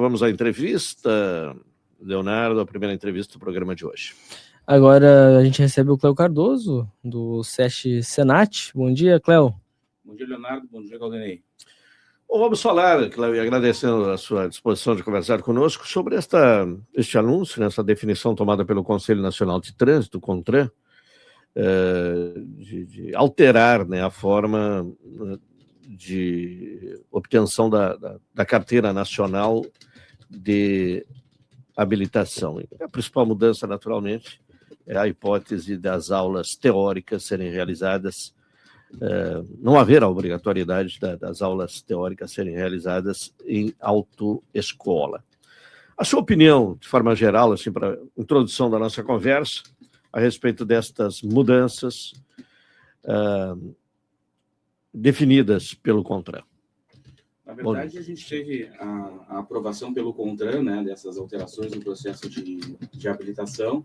Vamos à entrevista. Leonardo, a primeira entrevista do programa de hoje. Agora a gente recebe o Cléo Cardoso, do SESC Senat. Bom dia, Cléo. Bom dia, Leonardo. Bom dia, Claudinei. Bom, vamos falar, Cléo, e agradecendo a sua disposição de conversar conosco sobre este anúncio, essa definição tomada pelo Conselho Nacional de Trânsito, CONTRAN, de alterar, né, a forma de obtenção da carteira nacional de habilitação. A principal mudança, naturalmente, é a hipótese das aulas teóricas serem realizadas, não haver a obrigatoriedade das aulas teóricas serem realizadas em autoescola. A sua opinião, de forma geral, assim, para a introdução da nossa conversa, a respeito destas mudanças definidas pelo CONTRAN? Na verdade, a gente teve a aprovação pelo CONTRAN, né, dessas alterações no processo de habilitação,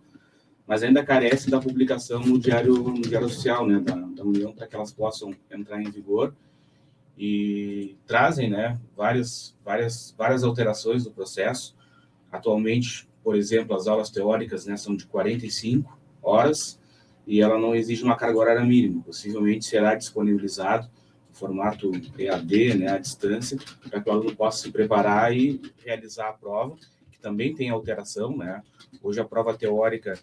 mas ainda carece da publicação no Diário Oficial, né, da União, para que elas possam entrar em vigor, e trazem, né, várias alterações do processo. Atualmente, por exemplo, as aulas teóricas, né, são de 45 horas e ela não exige uma carga horária mínima. Possivelmente será disponibilizado no formato EAD, né, à distância, para que o aluno possa se preparar e realizar a prova, que também tem alteração, né? Hoje a prova teórica,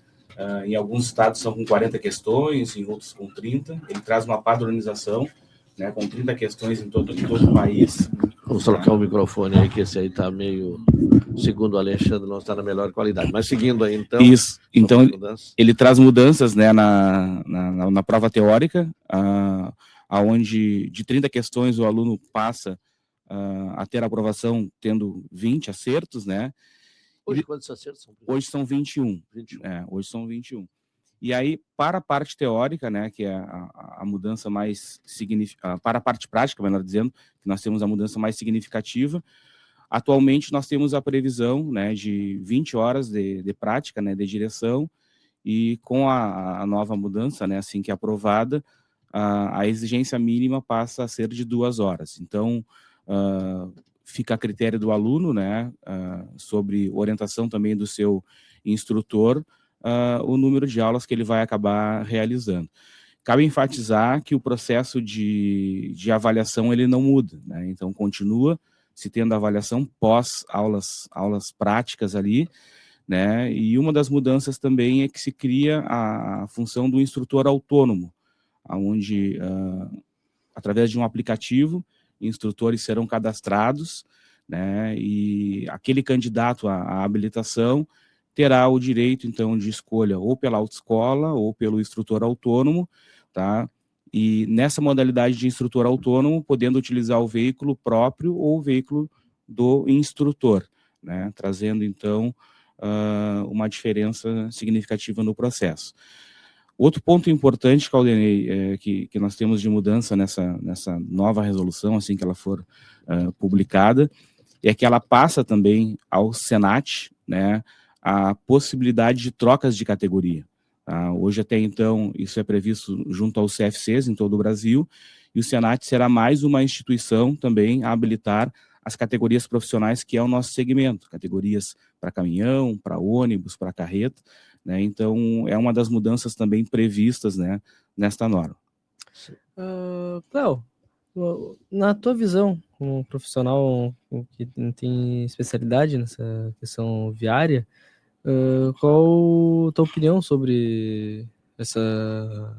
em alguns estados são com 40 questões, em outros com 30. Ele traz uma padronização, né, com 30 questões em todo o país. Vamos trocar o microfone aí, que esse aí está meio, segundo o Alexandre, não está na melhor qualidade. Mas seguindo aí, então... Isso, então ele traz mudanças, né, na prova teórica, onde de 30 questões o aluno passa a ter a aprovação tendo 20 acertos, né? Hoje quantos acertos são? Hoje são 21. Hoje são 21. E aí, para a parte teórica, né, que é a mudança mais significativa, para a parte prática, melhor dizendo, que nós temos a mudança mais significativa. Atualmente, nós temos a previsão, né, de 20 horas de prática, né, de direção, e com a nova mudança, né, assim que é aprovada, a exigência mínima passa a ser de 2 horas. Então, fica a critério do aluno, né, sobre orientação também do seu instrutor, o número de aulas que ele vai acabar realizando. Cabe enfatizar que o processo de avaliação ele não muda, né? Então continua se tendo avaliação pós aulas práticas ali, né? E uma das mudanças também é que se cria a função do instrutor autônomo, onde através de um aplicativo instrutores serão cadastrados, né? E aquele candidato à habilitação terá o direito, então, de escolha ou pela autoescola ou pelo instrutor autônomo, tá? E nessa modalidade de instrutor autônomo, podendo utilizar o veículo próprio ou o veículo do instrutor, né? Trazendo, então, uma diferença significativa no processo. Outro ponto importante, Claudinei, que nós temos de mudança nessa nova resolução, assim que ela for publicada, é que ela passa também ao Senat, né, a possibilidade de trocas de categoria. Tá? Hoje, até então, isso é previsto junto aos CFCs em todo o Brasil, e o Senat será mais uma instituição também a habilitar as categorias profissionais que é o nosso segmento, categorias para caminhão, para ônibus, para carreta, né? Então, é uma das mudanças também previstas, né, nesta norma. Cléo, na tua visão, como profissional que tem especialidade nessa questão viária, qual a tua opinião sobre essa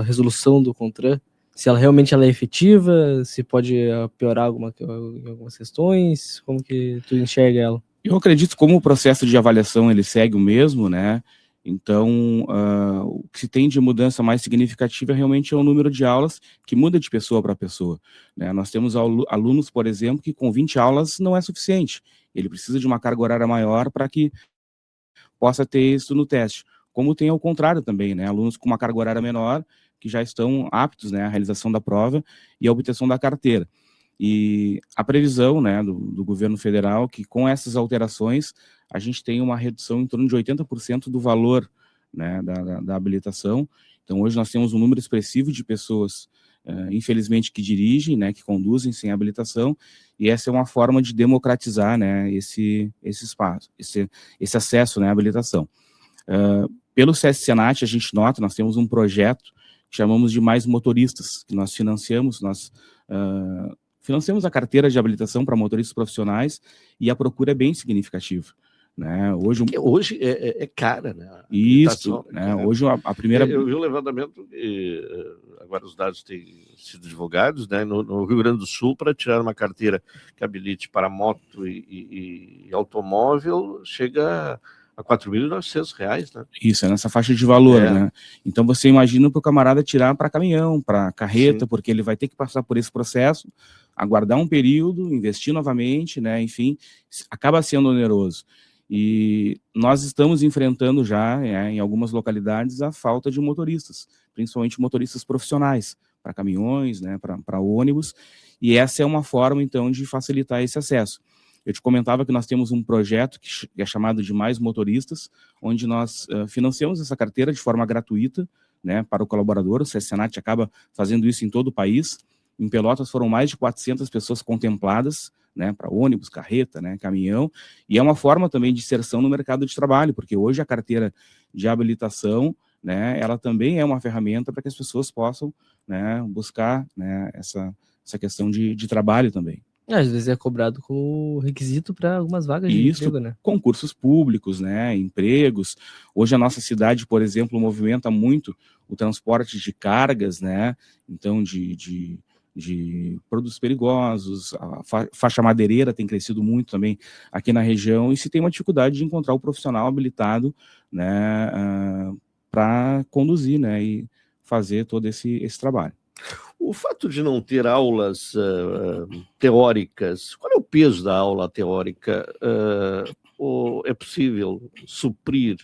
resolução do CONTRAN? Se ela realmente é efetiva, se pode piorar algumas questões, como que tu enxerga ela? Eu acredito que como o processo de avaliação ele segue o mesmo, né? Então, o que se tem de mudança mais significativa realmente é o número de aulas que muda de pessoa para pessoa, né? Nós temos alunos, por exemplo, que com 20 aulas não é suficiente. Ele precisa de uma carga horária maior para que possa ter isso no teste. Como tem ao contrário também, né? Alunos com uma carga horária menor que já estão aptos, né, à realização da prova e à obtenção da carteira. E a previsão, né, do governo federal que com essas alterações a gente tem uma redução em torno de 80% do valor, né, da habilitação. Então hoje nós temos um número expressivo de pessoas infelizmente, que dirigem, né, que conduzem sem habilitação, e essa é uma forma de democratizar, né, esse espaço, esse acesso, né, à habilitação. Pelo SESC Senat, a gente nota, nós temos um projeto que chamamos de Mais Motoristas, que nós financiamos, financiamos a carteira de habilitação para motoristas profissionais, e a procura é bem significativa. Né? Hoje é cara, né? Isso, né? Hoje a primeira... Eu vi um levantamento, agora os dados têm sido divulgados, né? No Rio Grande do Sul, para tirar uma carteira que habilite para moto e automóvel, chega a R$4.900, né? Isso, é nessa faixa de valor, né? Então você imagina para o camarada tirar para caminhão, para carreta, sim, porque ele vai ter que passar por esse processo, aguardar um período, investir novamente, né? Enfim, acaba sendo oneroso. E nós estamos enfrentando já, em algumas localidades, a falta de motoristas, principalmente motoristas profissionais, para caminhões, né, para ônibus, e essa é uma forma, então, de facilitar esse acesso. Eu te comentava que nós temos um projeto que é chamado de Mais Motoristas, onde nós financiamos essa carteira de forma gratuita, né, para o colaborador. O SESC Senat acaba fazendo isso em todo o país. Em Pelotas foram mais de 400 pessoas contempladas, né, para ônibus, carreta, né, caminhão, e é uma forma também de inserção no mercado de trabalho, porque hoje a carteira de habilitação, né, ela também é uma ferramenta para que as pessoas possam, né, buscar, né, essa questão de trabalho também. Às vezes é cobrado como requisito para algumas vagas de emprego, né? Concursos públicos, né, empregos. Hoje a nossa cidade, por exemplo, movimenta muito o transporte de cargas, né, então de produtos perigosos, a faixa madeireira tem crescido muito também aqui na região, e se tem uma dificuldade de encontrar o profissional habilitado, né, para conduzir, né, e fazer todo esse trabalho. O fato de não ter aulas teóricas, qual é o peso da aula teórica? Ou é possível suprir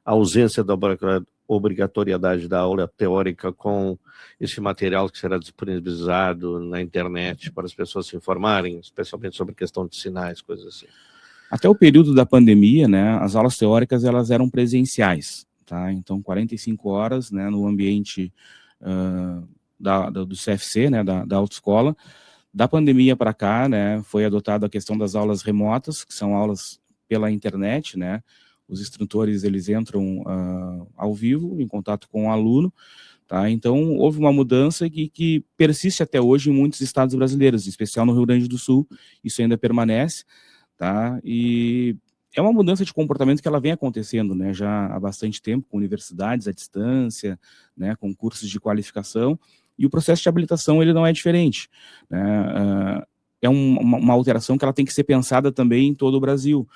a ausência da obrigatoriedade da aula teórica com esse material que será disponibilizado na internet para as pessoas se informarem, especialmente sobre questão de sinais, coisas assim? Até o período da pandemia, né, as aulas teóricas elas eram presenciais, tá? Então 45 horas, né, no ambiente do CFC, né, da autoescola. Da pandemia para cá, né, foi adotada a questão das aulas remotas, que são aulas pela internet, né? Os instrutores, eles entram ao vivo, em contato com o aluno, tá? Então, houve uma mudança que persiste até hoje em muitos estados brasileiros, em especial no Rio Grande do Sul, isso ainda permanece, tá? E é uma mudança de comportamento que ela vem acontecendo, né, já há bastante tempo, com universidades à distância, né, com cursos de qualificação, e o processo de habilitação, ele não é diferente, né? É uma alteração que ela tem que ser pensada também em todo o Brasil.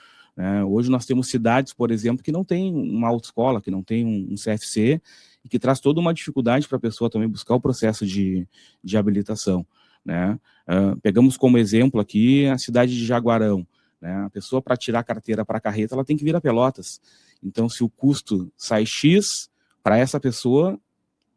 Hoje nós temos cidades, por exemplo, que não tem uma autoescola, que não tem um CFC, e que traz toda uma dificuldade para a pessoa também buscar o processo de habilitação, né? Pegamos como exemplo aqui a cidade de Jaguarão, né? A pessoa, para tirar a carteira para a carreta, ela tem que vir a Pelotas. Então, se o custo sai X, para essa pessoa,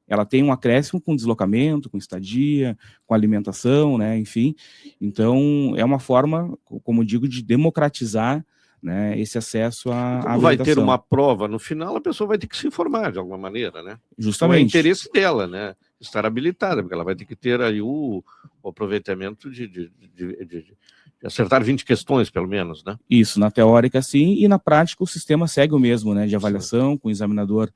ela tem um acréscimo com deslocamento, com estadia, com alimentação, né? Enfim. Então, é uma forma, como digo, de democratizar, né, esse acesso à habilitação. Vai ter uma prova no final, a pessoa vai ter que se informar de alguma maneira, né? Justamente. Então, é interesse dela, né? Estar habilitada, porque ela vai ter que ter aí o aproveitamento de acertar 20 questões, pelo menos, né? Isso, na teórica sim, e na prática o sistema segue o mesmo, né? De avaliação, sim, com o examinador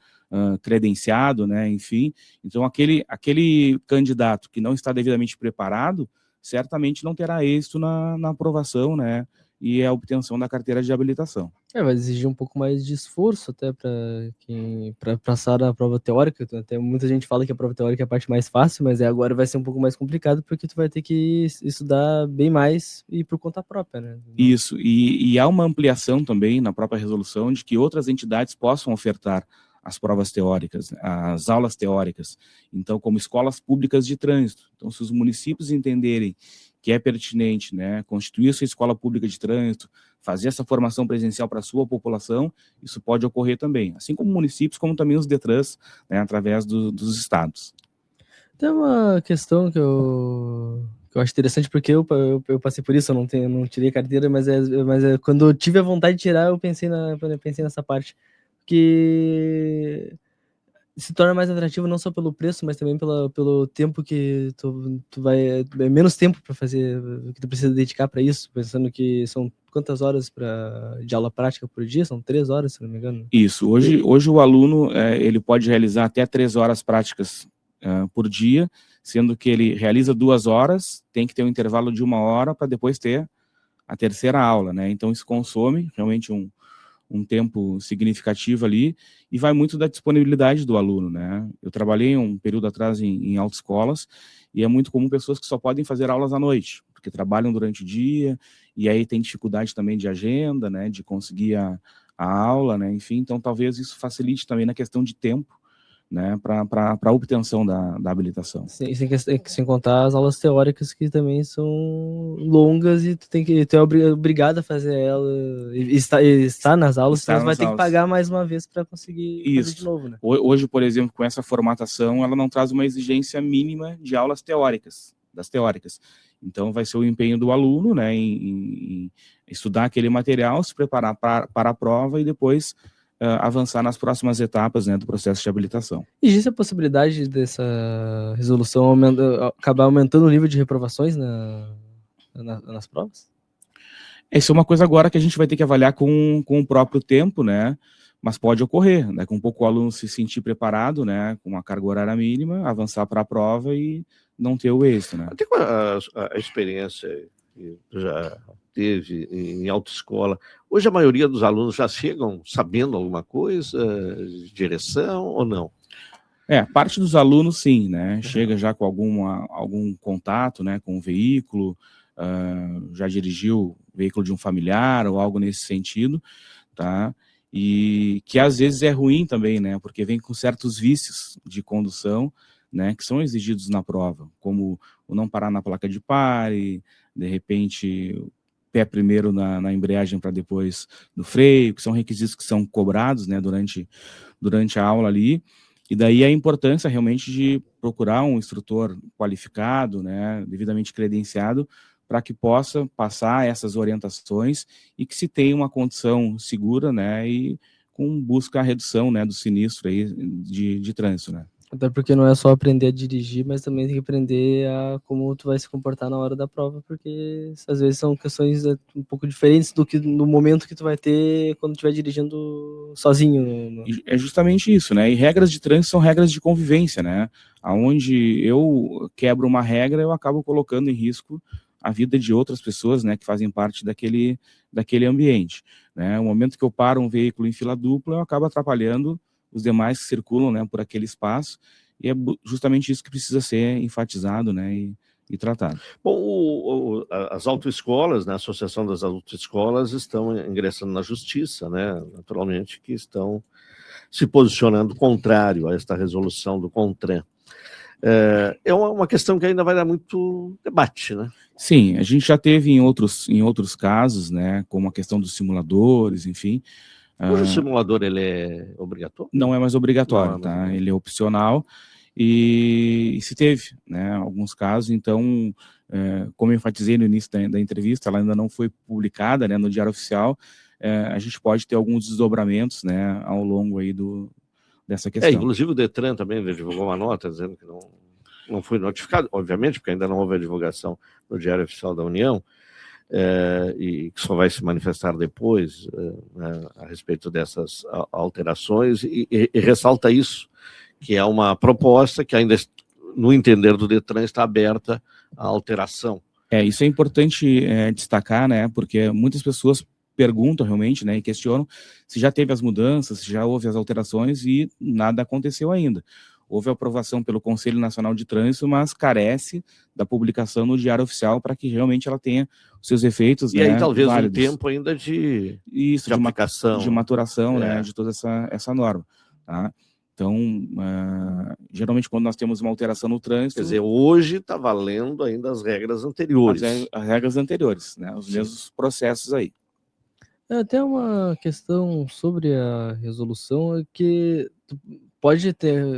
credenciado, né? Enfim, então aquele candidato que não está devidamente preparado, certamente não terá êxito na aprovação, né? E a obtenção da carteira de habilitação. Vai exigir um pouco mais de esforço até para passar a prova teórica. Até muita gente fala que a prova teórica é a parte mais fácil, mas agora vai ser um pouco mais complicado, porque tu vai ter que estudar bem mais e por conta própria, né? Isso, e há uma ampliação também na própria resolução de que outras entidades possam ofertar as provas teóricas, as aulas teóricas, então como escolas públicas de trânsito. Então, se os municípios entenderem que é pertinente, né, constituir sua escola pública de trânsito, fazer essa formação presencial para a sua população, isso pode ocorrer também, assim como municípios, como também os DETRANs, né, através dos estados. Tem uma questão que eu acho interessante, porque eu passei por isso, eu não tirei carteira, mas quando eu tive a vontade de tirar, eu pensei nessa parte, que se torna mais atrativo não só pelo preço, mas também pelo tempo que tu vai... É menos tempo para fazer, que tu precisa dedicar para isso, pensando que são quantas horas de aula prática por dia? São 3 horas, se não me engano. Isso. Hoje o aluno ele pode realizar até 3 horas práticas por dia, sendo que ele realiza 2 horas, tem que ter um intervalo de 1 hora para depois ter a terceira aula, né? Então isso consome realmente um tempo significativo ali, e vai muito da disponibilidade do aluno, né? Eu trabalhei um período atrás em autoescolas, e é muito comum pessoas que só podem fazer aulas à noite, porque trabalham durante o dia, e aí tem dificuldade também de agenda, né, de conseguir a aula, né, enfim, então talvez isso facilite também na questão de tempo, né, para a obtenção da habilitação. Sem contar as aulas teóricas, que também são longas, e tu é obrigado a fazer ela, e estar nas aulas, senão tu vai ter que pagar mais uma vez para conseguir fazer de novo, né? Hoje, por exemplo, com essa formatação, ela não traz uma exigência mínima de aulas teóricas, das teóricas. Então vai ser o empenho do aluno, né, em estudar aquele material, se preparar para a prova e depois avançar nas próximas etapas, né, do processo de habilitação. Existe a possibilidade dessa resolução acabar aumentando o nível de reprovações nas provas? Essa é uma coisa agora que a gente vai ter que avaliar com o próprio tempo, né, mas pode ocorrer, né, com um pouco o aluno se sentir preparado, né, com uma carga horária mínima, avançar para a prova e não ter o êxito, né. Tem a experiência que já teve em autoescola. Hoje a maioria dos alunos já chegam sabendo alguma coisa, direção ou não? Parte dos alunos sim, né, chega já com algum contato, né, com o veículo, já dirigiu o veículo de um familiar ou algo nesse sentido, tá? E que às vezes é ruim também, né, porque vem com certos vícios de condução, né, que são exigidos na prova, como o não parar na placa de pare, de repente pé primeiro na embreagem para depois no freio, que são requisitos que são cobrados, né, durante a aula ali. E daí a importância realmente de procurar um instrutor qualificado, né, devidamente credenciado, para que possa passar essas orientações e que se tenha uma condição segura, né, e com busca a redução, né, do sinistro aí de trânsito, né. Até porque não é só aprender a dirigir, mas também tem que aprender a como tu vai se comportar na hora da prova, porque às vezes são questões um pouco diferentes do que no momento que tu vai ter quando estiver dirigindo sozinho. É justamente isso, né? E regras de trânsito são regras de convivência, né? Aonde eu quebro uma regra, eu acabo colocando em risco a vida de outras pessoas, né, que fazem parte daquele ambiente, né? O momento que eu paro um veículo em fila dupla, eu acabo atrapalhando os demais que circulam, né, por aquele espaço, e é justamente isso que precisa ser enfatizado, né, e tratado. Bom, as autoescolas, né, a Associação das Autoescolas estão ingressando na justiça, né, naturalmente, que estão se posicionando contrário a esta resolução do CONTRAN. É uma questão que ainda vai dar muito debate, né? Sim, a gente já teve em outros casos, né, como a questão dos simuladores, enfim. Hoje o simulador, ele é obrigatório? Não é mais obrigatório, tá? Ele é opcional, e se teve, né, alguns casos. Então, como eu enfatizei no início da entrevista, ela ainda não foi publicada, né, no Diário Oficial, a gente pode ter alguns desdobramentos, né, ao longo aí dessa questão. Inclusive o Detran também divulgou uma nota dizendo que não foi notificado, obviamente, porque ainda não houve a divulgação no Diário Oficial da União, e que só vai se manifestar depois a respeito dessas alterações, e ressalta isso, que é uma proposta que ainda, no entender do Detran, está aberta à alteração. Isso é importante destacar, né, porque muitas pessoas perguntam realmente, né, e questionam se já teve as mudanças, se já houve as alterações, e nada aconteceu ainda. Houve aprovação pelo Conselho Nacional de Trânsito, mas carece da publicação no Diário Oficial para que realmente ela tenha os seus efeitos, e né, aí talvez válidos. Um tempo ainda de aplicação. De maturação, né, de toda essa norma, tá? Então, geralmente quando nós temos uma alteração no trânsito... Quer dizer, hoje está valendo ainda as regras anteriores. As regras anteriores, né, os mesmos processos aí. Até uma questão sobre a resolução, que pode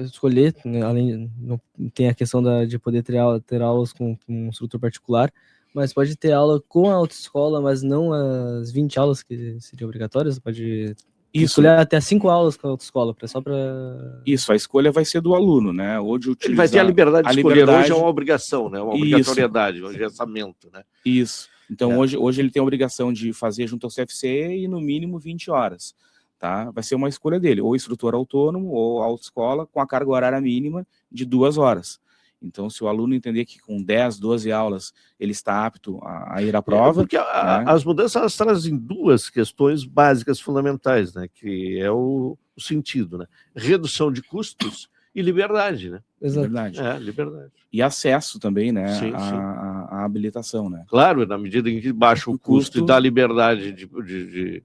escolher, né, além, não tem a questão de poder ter aulas com um instrutor particular, mas pode ter aula com a autoescola, mas não as 20 aulas que seriam obrigatórias, pode Isso. Escolher até 5 aulas com a autoescola, só para... Isso, a escolha vai ser do aluno, né? Ou de utilizar... Ele vai ter a liberdade de escolher. Hoje é uma obrigação, né? Uma obrigatoriedade, um engessamento, né? Isso. Então, hoje ele tem a obrigação de fazer junto ao CFC e, no mínimo, 20 horas. Tá? Vai ser uma escolha dele, ou instrutor autônomo, ou autoescola, com a carga horária mínima de 2 horas. Então, se o aluno entender que com 10, 12 aulas ele está apto a ir à prova... Porque as mudanças elas trazem 2 questões básicas fundamentais, né? Que é o sentido, né? Redução de custos e liberdade, né? Liberdade. Liberdade. E acesso também, né? Sim, à habilitação, né? Claro, na medida em que baixa o custo e dá liberdade de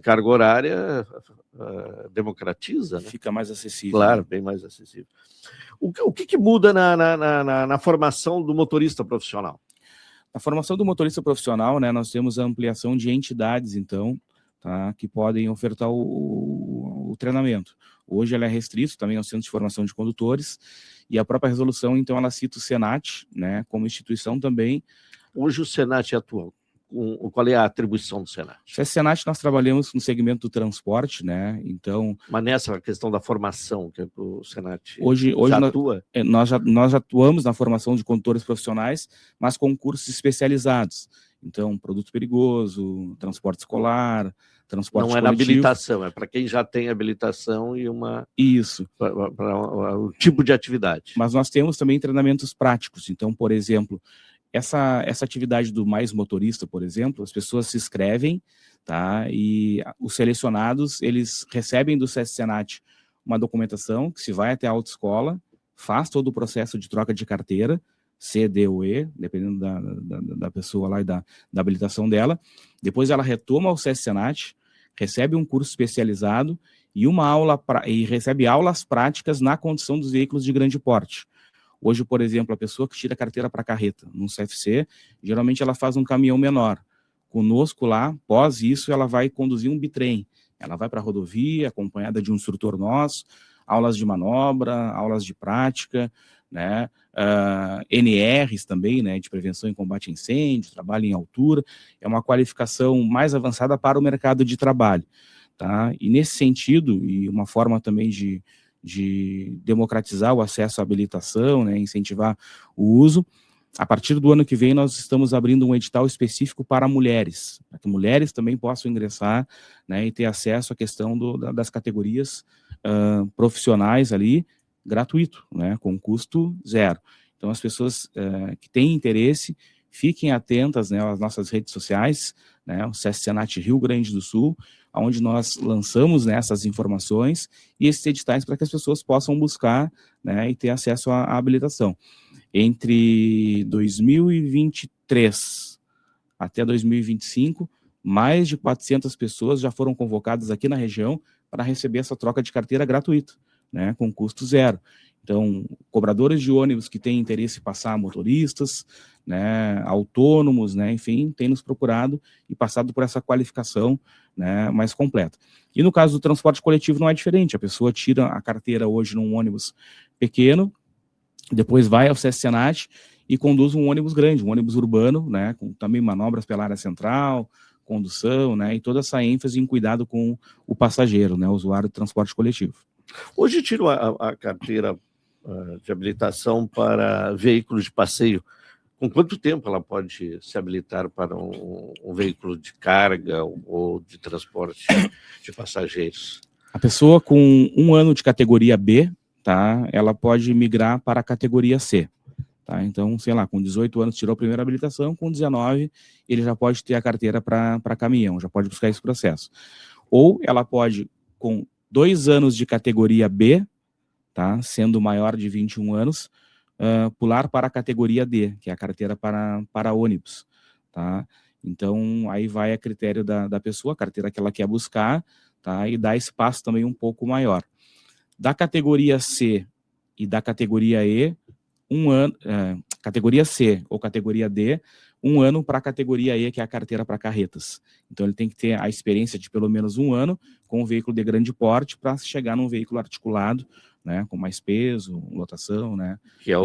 carga horária, democratiza, né? Fica mais acessível. Claro, bem mais acessível. O que muda na formação do motorista profissional? Na formação do motorista profissional, né, nós temos a ampliação de entidades, então, tá, que podem ofertar o treinamento. Hoje ela é restrito também ao Centro de Formação de Condutores, e a própria resolução, então, ela cita o Senat, né, como instituição também. Hoje o Senat atua. Qual é a atribuição do Senat? O Senat nós trabalhamos no segmento do transporte, né? Então... Mas nessa questão da formação, que o Senat hoje já atua? Nós atuamos na formação de condutores profissionais, mas com cursos especializados. Então, produto perigoso, transporte escolar, transporte coletivo. Não é na habilitação, é para quem já tem habilitação e uma... Isso. Para o tipo de atividade. Mas nós temos também treinamentos práticos. Então, por exemplo... Essa atividade do Mais Motorista, por exemplo, as pessoas se inscrevem, tá? E os selecionados, eles recebem do SESC-Senat uma documentação que se vai até a autoescola, faz todo o processo de troca de carteira, C, D ou E, dependendo da pessoa lá e da habilitação dela. Depois ela retoma ao SESC-Senat, recebe um curso especializado e recebe aulas práticas na condução dos veículos de grande porte. Hoje, por exemplo, a pessoa que tira a carteira para carreta no CFC, geralmente ela faz um caminhão menor. Conosco lá, após isso, ela vai conduzir um bitrem. Ela vai para a rodovia, acompanhada de um instrutor nosso, aulas de manobra, aulas de prática, né? NRs também, né? De prevenção e combate a incêndio, trabalho em altura. É uma qualificação mais avançada para o mercado de trabalho. Tá? E nesse sentido, e uma forma também de democratizar o acesso à habilitação, né, incentivar o uso. A partir do ano que vem, nós estamos abrindo um edital específico para mulheres, para que mulheres também possam ingressar, né, e ter acesso à questão das categorias profissionais ali, gratuito, né, com custo zero. Então, as pessoas que têm interesse, fiquem atentas, né, às nossas redes sociais, né, o SESC-Senat Rio Grande do Sul, onde nós lançamos, né, essas informações e esses editais para que as pessoas possam buscar, né, e ter acesso à habilitação. Entre 2023 até 2025, mais de 400 pessoas já foram convocadas aqui na região para receber essa troca de carteira gratuita, né, com custo zero. Então, cobradores de ônibus que têm interesse em passar motoristas, né, autônomos, né, enfim, têm nos procurado e passado por essa qualificação, né, mais completa. E no caso do transporte coletivo não é diferente, a pessoa tira a carteira hoje num ônibus pequeno, depois vai ao SESC-Senat e conduz um ônibus grande, um ônibus urbano, né, com também manobras pela área central, condução, né, e toda essa ênfase em cuidado com o passageiro, né, o usuário do transporte coletivo. Hoje tiro a carteira de habilitação para veículos de passeio. Com quanto tempo ela pode se habilitar para um veículo de carga ou de transporte de passageiros? A pessoa com 1 ano de categoria B, tá, ela pode migrar para a categoria C. Tá? Então, sei lá, com 18 anos tirou a primeira habilitação, com 19 ele já pode ter a carteira para caminhão, já pode buscar esse processo. Ou ela pode, com 2 anos de categoria B, tá, sendo maior de 21 anos, pular para a categoria D, que é a carteira para ônibus. Tá? Então, aí vai a critério da pessoa, a carteira que ela quer buscar, tá, e dá espaço também um pouco maior. Da categoria C e da categoria E, 1 ano, categoria C ou categoria D, 1 ano para a categoria E, que é a carteira para carretas. Então, ele tem que ter a experiência de pelo menos 1 ano com um veículo de grande porte para chegar num veículo articulado, né, com mais peso, lotação, né? Que é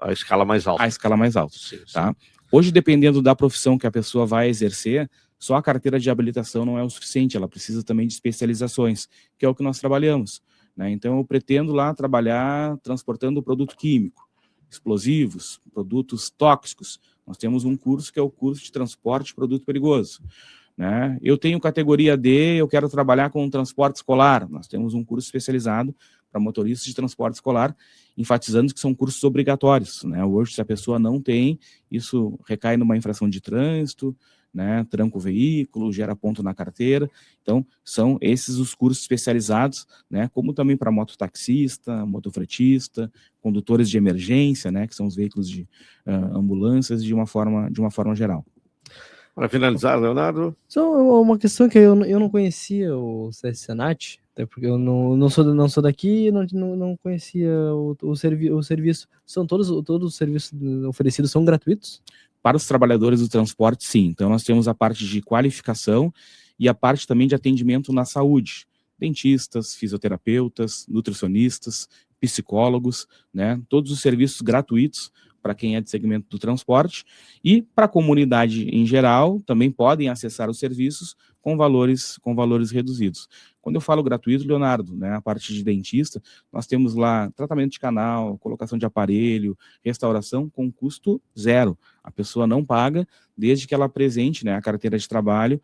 a escala mais alta. A escala mais alta, sim, tá? Hoje, dependendo da profissão que a pessoa vai exercer, só a carteira de habilitação não é o suficiente, ela precisa também de especializações, que é o que nós trabalhamos, né? Então, eu pretendo lá trabalhar transportando produto químico, explosivos, produtos tóxicos. Nós temos um curso que é o curso de transporte de produto perigoso, né? Eu tenho categoria D, eu quero trabalhar com transporte escolar. Nós temos um curso especializado para motoristas de transporte escolar, enfatizando que são cursos obrigatórios, né? Hoje, se a pessoa não tem, isso recai numa infração de trânsito, né? Tranca o veículo, gera ponto na carteira. Então, são esses os cursos especializados, né? Como também para mototaxista, motofretista, condutores de emergência, né? Que são os veículos de ambulâncias de uma forma geral. Para finalizar, Leonardo? Só uma questão que eu não conhecia o Senat, até porque eu não sou daqui e não conhecia o serviço. Todos os serviços oferecidos são gratuitos? Para os trabalhadores do transporte, sim. Então, nós temos a parte de qualificação e a parte também de atendimento na saúde. Dentistas, fisioterapeutas, nutricionistas, psicólogos, né? Todos os serviços gratuitos para quem é de segmento do transporte, e para a comunidade em geral também podem acessar os serviços com valores reduzidos. Quando eu falo gratuito, Leonardo, né, a parte de dentista, nós temos lá tratamento de canal, colocação de aparelho, restauração com custo zero. A pessoa não paga desde que ela apresente, né, a carteira de trabalho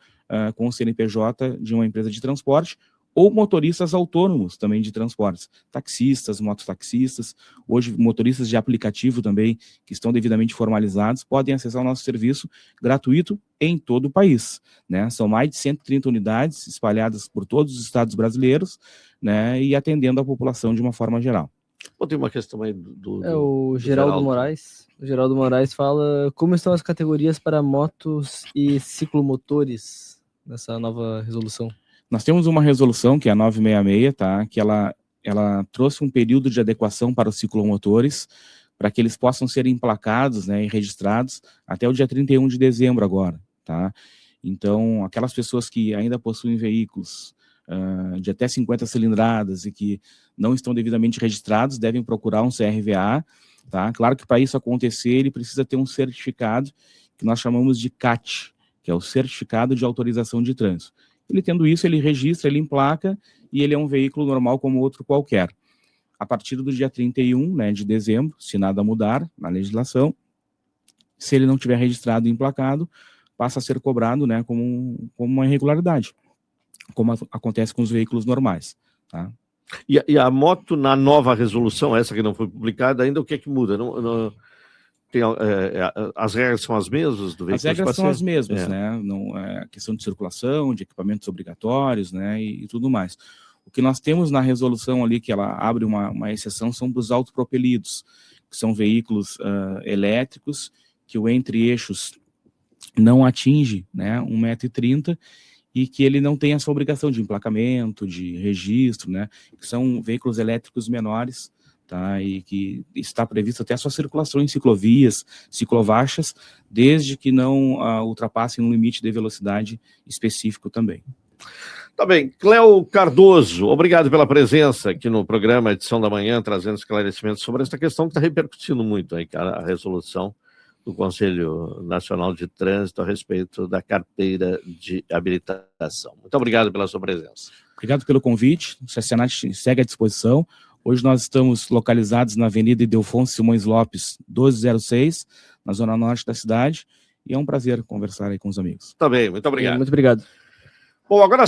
com o CNPJ de uma empresa de transporte, ou motoristas autônomos também de transportes, taxistas, mototaxistas, hoje motoristas de aplicativo também, que estão devidamente formalizados, podem acessar o nosso serviço gratuito em todo o país, né? São mais de 130 unidades espalhadas por todos os estados brasileiros, né? E atendendo a população de uma forma geral. Bom, tem uma questão aí do o Geraldo Moraes. O Geraldo Moraes fala como estão as categorias para motos e ciclomotores nessa nova resolução. Nós temos uma resolução, que é a 966, tá? Que ela trouxe um período de adequação para os ciclomotores, para que eles possam ser emplacados, né, e registrados até o dia 31 de dezembro agora, tá? Então, aquelas pessoas que ainda possuem veículos de até 50 cilindradas e que não estão devidamente registrados, devem procurar um CRVA, tá? Claro que para isso acontecer, ele precisa ter um certificado que nós chamamos de CAT, que é o Certificado de Autorização de Trânsito. Ele tendo isso, ele registra, ele emplaca e ele é um veículo normal como outro qualquer. A partir do dia 31, né, de dezembro, se nada mudar na legislação, se ele não tiver registrado e emplacado, passa a ser cobrado, né, como uma irregularidade, como acontece com os veículos normais, tá? E a moto, na nova resolução, essa que não foi publicada ainda, o que é que muda? As regras são as mesmas do veículo? As regras são as mesmas, né? Não, questão de circulação, de equipamentos obrigatórios, né? E tudo mais. O que nós temos na resolução ali, que ela abre uma exceção, são para os autopropelidos, que são veículos elétricos, que o entre-eixos não atinge, né, 1,30 m, e que ele não tem essa obrigação de emplacamento, de registro, né? Que são veículos elétricos menores, tá? E que está previsto até a sua circulação em ciclovias, ciclofaixas, desde que não ultrapassem um limite de velocidade específico também. Tá bem. Cléo Cardoso, obrigado pela presença aqui no programa Edição da Manhã, trazendo esclarecimentos sobre essa questão que está repercutindo muito aí, a resolução do Conselho Nacional de Trânsito a respeito da carteira de habilitação. Muito obrigado pela sua presença. Obrigado pelo convite, o Senat segue à disposição. Hoje nós estamos localizados na Avenida Ildefonso Simões Lopes, 1206, na zona norte da cidade, e é um prazer conversar aí com os amigos. Tá bem, muito obrigado. Muito obrigado. Bom, agora